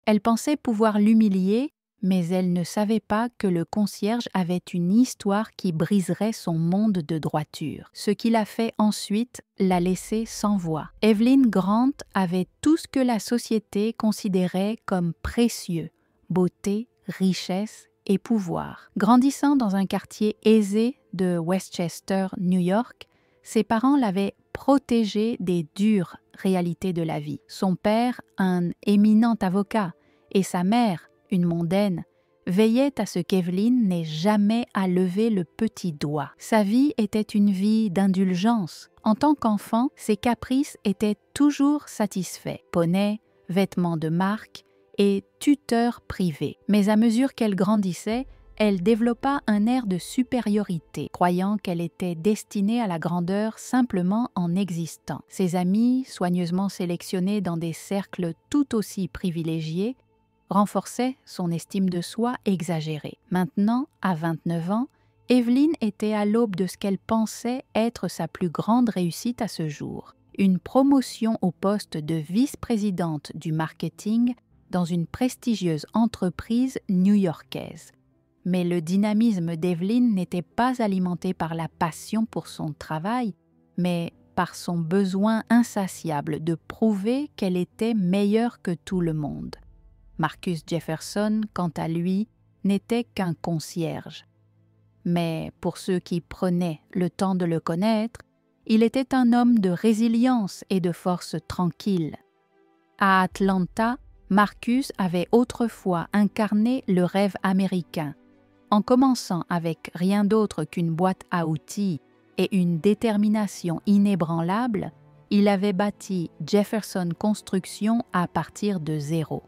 Elle pensait pouvoir l'humilier, mais elle ne savait pas que le concierge avait une histoire qui briserait son monde de droiture. Ce qu'il a fait ensuite l'a laissé sans voix. Evelyn Grant avait tout ce que la société considérait comme précieux: beauté, richesse et pouvoir. Grandissant dans un quartier aisé de Westchester, New York, ses parents l'avaient protégée des dures réalités de la vie. Son père, un éminent avocat, et sa mère, une mondaine, veillaient à ce qu'Evelyn n'ait jamais à lever le petit doigt. Sa vie était une vie d'indulgence. En tant qu'enfant, ses caprices étaient toujours satisfaits. Poney, vêtements de marque et tuteurs privés. Mais à mesure qu'elle grandissait, elle développa un air de supériorité, croyant qu'elle était destinée à la grandeur simplement en existant. Ses amis, soigneusement sélectionnés dans des cercles tout aussi privilégiés, renforçaient son estime de soi exagérée. Maintenant, à 29 ans, Evelyn était à l'aube de ce qu'elle pensait être sa plus grande réussite à ce jour: une promotion au poste de vice-présidente du marketing dans une prestigieuse entreprise new-yorkaise. Mais le dynamisme d'Evelyn n'était pas alimenté par la passion pour son travail, mais par son besoin insatiable de prouver qu'elle était meilleure que tout le monde. Marcus Jefferson, quant à lui, n'était qu'un concierge. Mais pour ceux qui prenaient le temps de le connaître, il était un homme de résilience et de force tranquille. À Atlanta, Marcus avait autrefois incarné le rêve américain. En commençant avec rien d'autre qu'une boîte à outils et une détermination inébranlable, il avait bâti Jefferson Construction à partir de zéro.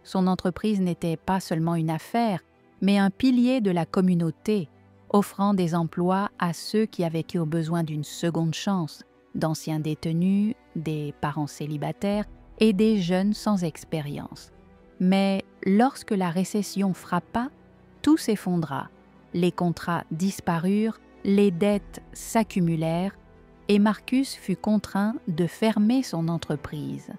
Son entreprise n'était pas seulement une affaire, mais un pilier de la communauté, offrant des emplois à ceux qui avaient eu besoin d'une seconde chance, d'anciens détenus, des parents célibataires et des jeunes sans expérience. Mais lorsque la récession frappa, tout s'effondra, les contrats disparurent, les dettes s'accumulèrent et Marcus fut contraint de fermer son entreprise.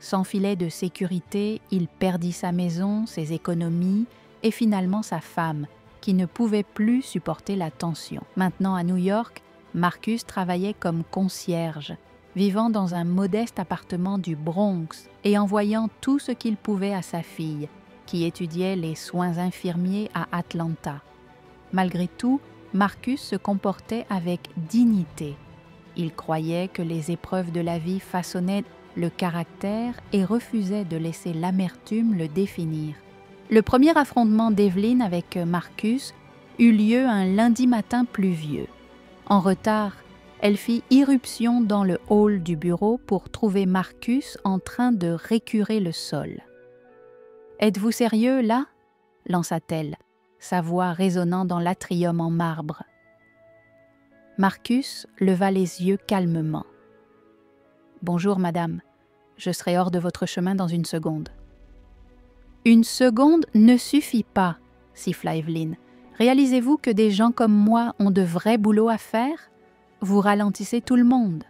Sans filet de sécurité, il perdit sa maison, ses économies et finalement sa femme, qui ne pouvait plus supporter la tension. Maintenant à New York, Marcus travaillait comme concierge, vivant dans un modeste appartement du Bronx et envoyant tout ce qu'il pouvait à sa fille, qui étudiait les soins infirmiers à Atlanta. Malgré tout, Marcus se comportait avec dignité. Il croyait que les épreuves de la vie façonnaient le caractère et refusait de laisser l'amertume le définir. Le premier affrontement d'Evelyn avec Marcus eut lieu un lundi matin pluvieux. En retard, elle fit irruption dans le hall du bureau pour trouver Marcus en train de récurer le sol. « Êtes-vous sérieux, là ?» lança-t-elle, sa voix résonnant dans l'atrium en marbre. Marcus leva les yeux calmement. « Bonjour, madame. Je serai hors de votre chemin dans une seconde. » « Une seconde ne suffit pas, » siffla Evelyn. « Réalisez-vous que des gens comme moi ont de vrais boulots à faire? Vous ralentissez tout le monde. »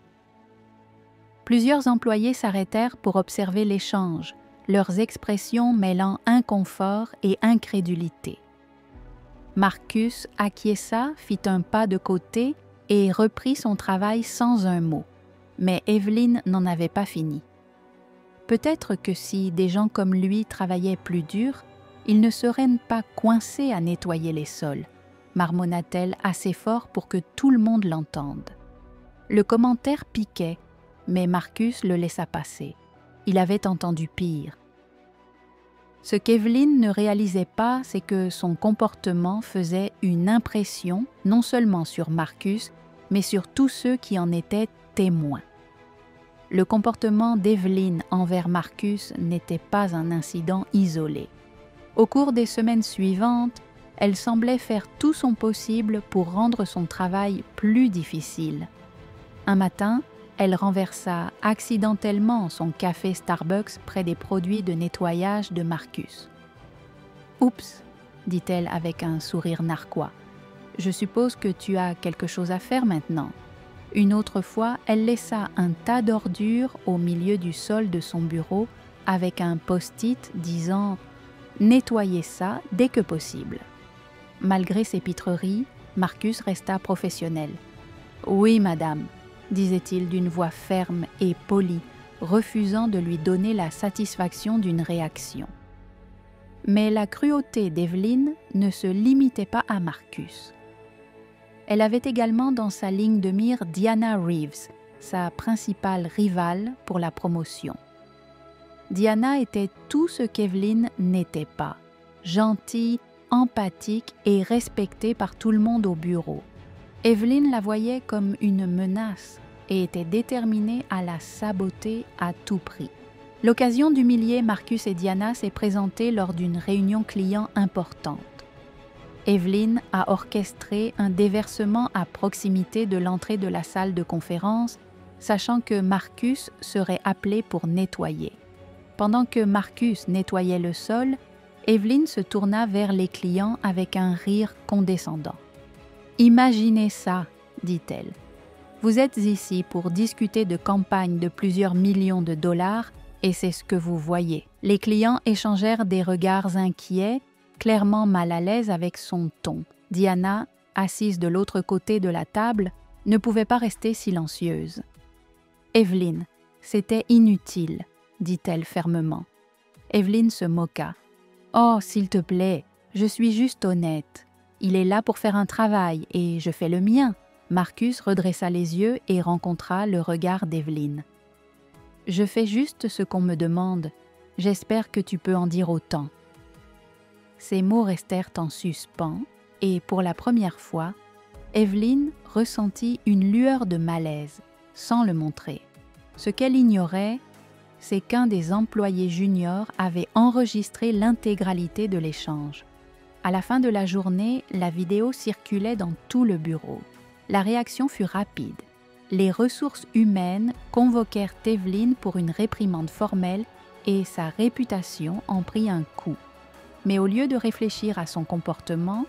Plusieurs employés s'arrêtèrent pour observer l'échange, leurs expressions mêlant inconfort et incrédulité. Marcus acquiesça, fit un pas de côté et reprit son travail sans un mot. Mais Evelyn n'en avait pas fini. Peut-être que si des gens comme lui travaillaient plus dur, ils ne seraient pas coincés à nettoyer les sols, marmonna-t-elle assez fort pour que tout le monde l'entende. Le commentaire piquait, mais Marcus le laissa passer. Il avait entendu pire. Ce qu'Evelyn ne réalisait pas, c'est que son comportement faisait une impression non seulement sur Marcus, mais sur tous ceux qui en étaient témoins. Le comportement d'Evelyn envers Marcus n'était pas un incident isolé. Au cours des semaines suivantes, elle semblait faire tout son possible pour rendre son travail plus difficile. Un matin, elle renversa accidentellement son café Starbucks près des produits de nettoyage de Marcus. « Oups !» dit-elle avec un sourire narquois. « Je suppose que tu as quelque chose à faire maintenant. » Une autre fois, elle laissa un tas d'ordures au milieu du sol de son bureau avec un post-it disant « Nettoyez ça dès que possible ». Malgré ses pitreries, Marcus resta professionnel. « Oui, madame », disait-il d'une voix ferme et polie, refusant de lui donner la satisfaction d'une réaction. Mais la cruauté d'Evelyn ne se limitait pas à Marcus. Elle avait également dans sa ligne de mire Diana Reeves, sa principale rivale pour la promotion. Diana était tout ce qu'Evelyn n'était pas, gentille, empathique et respectée par tout le monde au bureau. Evelyn la voyait comme une menace et était déterminée à la saboter à tout prix. L'occasion d'humilier Marcus et Diana s'est présentée lors d'une réunion client importante. Evelyn a orchestré un déversement à proximité de l'entrée de la salle de conférence, sachant que Marcus serait appelé pour nettoyer. Pendant que Marcus nettoyait le sol, Evelyn se tourna vers les clients avec un rire condescendant. « Imaginez ça, dit-elle. Vous êtes ici pour discuter de campagnes de plusieurs millions de dollars et c'est ce que vous voyez. » Les clients échangèrent des regards inquiets, clairement mal à l'aise avec son ton. Diana, assise de l'autre côté de la table, ne pouvait pas rester silencieuse. « Evelyn, c'était inutile, » dit-elle fermement. Evelyn se moqua. « Oh, s'il te plaît, je suis juste honnête. Il est là pour faire un travail et je fais le mien. » Marcus redressa les yeux et rencontra le regard d'Evelyn. « Je fais juste ce qu'on me demande. J'espère que tu peux en dire autant. » Ces mots restèrent en suspens et pour la première fois, Evelyn ressentit une lueur de malaise, sans le montrer. Ce qu'elle ignorait, c'est qu'un des employés juniors avait enregistré l'intégralité de l'échange. À la fin de la journée, la vidéo circulait dans tout le bureau. La réaction fut rapide. Les ressources humaines convoquèrent Evelyn pour une réprimande formelle et sa réputation en prit un coup. Mais au lieu de réfléchir à son comportement,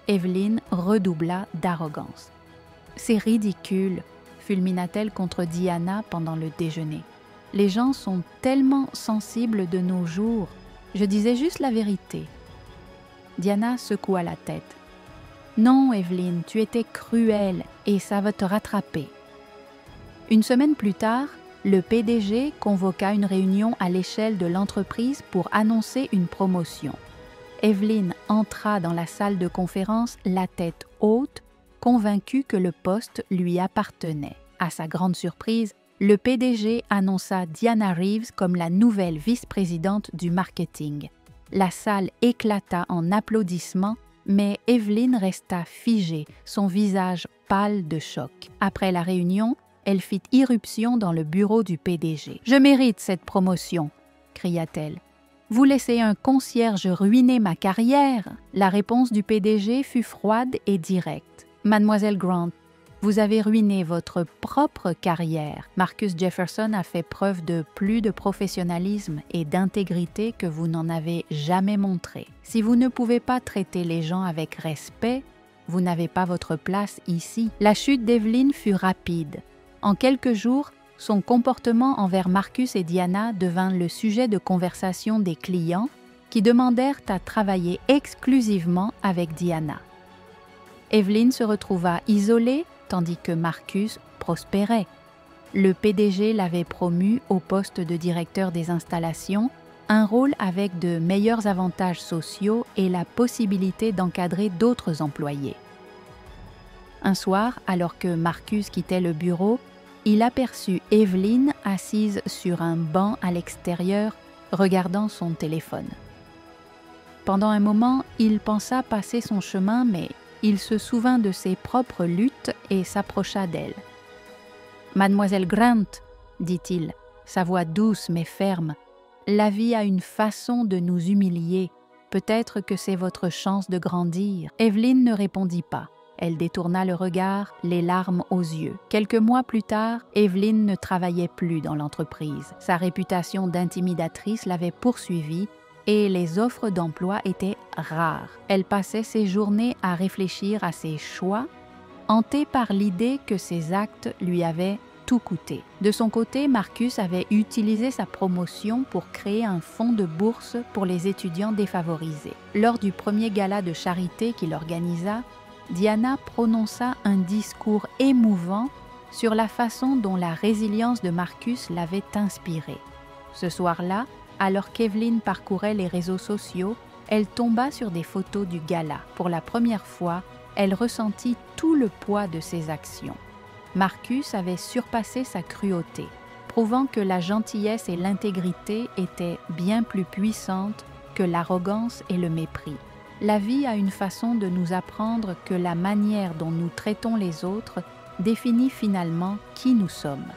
Evelyn redoubla d'arrogance. « C'est ridicule », fulmina-t-elle contre Diana pendant le déjeuner. « Les gens sont tellement sensibles de nos jours. Je disais juste la vérité. » Diana secoua la tête. « Non, Evelyn, tu étais cruelle et ça va te rattraper. » Une semaine plus tard, le PDG convoqua une réunion à l'échelle de l'entreprise pour annoncer une promotion. Evelyn entra dans la salle de conférence la tête haute, convaincue que le poste lui appartenait. À sa grande surprise, le PDG annonça Diana Reeves comme la nouvelle vice-présidente du marketing. La salle éclata en applaudissements, mais Evelyn resta figée, son visage pâle de choc. Après la réunion, elle fit irruption dans le bureau du PDG. « Je mérite cette promotion !» cria-t-elle. « Vous laissez un concierge ruiner ma carrière ?» La réponse du PDG fut froide et directe. « Mademoiselle Grant, vous avez ruiné votre propre carrière. Marcus Jefferson a fait preuve de plus de professionnalisme et d'intégrité que vous n'en avez jamais montré. Si vous ne pouvez pas traiter les gens avec respect, vous n'avez pas votre place ici. » La chute d'Evelyn fut rapide. En quelques jours, son comportement envers Marcus et Diana devint le sujet de conversation des clients qui demandèrent à travailler exclusivement avec Diana. Evelyn se retrouva isolée tandis que Marcus prospérait. Le PDG l'avait promu au poste de directeur des installations, un rôle avec de meilleurs avantages sociaux et la possibilité d'encadrer d'autres employés. Un soir, alors que Marcus quittait le bureau, il aperçut Evelyn assise sur un banc à l'extérieur, regardant son téléphone. Pendant un moment, il pensa passer son chemin, mais il se souvint de ses propres luttes et s'approcha d'elle. « Mademoiselle Grant, » dit-il, sa voix douce mais ferme, « la vie a une façon de nous humilier. Peut-être que c'est votre chance de grandir. » Evelyn ne répondit pas. Elle détourna le regard, les larmes aux yeux. Quelques mois plus tard, Evelyn ne travaillait plus dans l'entreprise. Sa réputation d'intimidatrice l'avait poursuivie et les offres d'emploi étaient rares. Elle passait ses journées à réfléchir à ses choix, hantée par l'idée que ses actes lui avaient tout coûter. De son côté, Marcus avait utilisé sa promotion pour créer un fonds de bourse pour les étudiants défavorisés. Lors du premier gala de charité qu'il organisa, Diana prononça un discours émouvant sur la façon dont la résilience de Marcus l'avait inspiré. Ce soir-là, alors qu'Evelyn parcourait les réseaux sociaux, elle tomba sur des photos du gala. Pour la première fois, elle ressentit tout le poids de ses actions. Marcus avait surpassé sa cruauté, prouvant que la gentillesse et l'intégrité étaient bien plus puissantes que l'arrogance et le mépris. La vie a une façon de nous apprendre que la manière dont nous traitons les autres définit finalement qui nous sommes.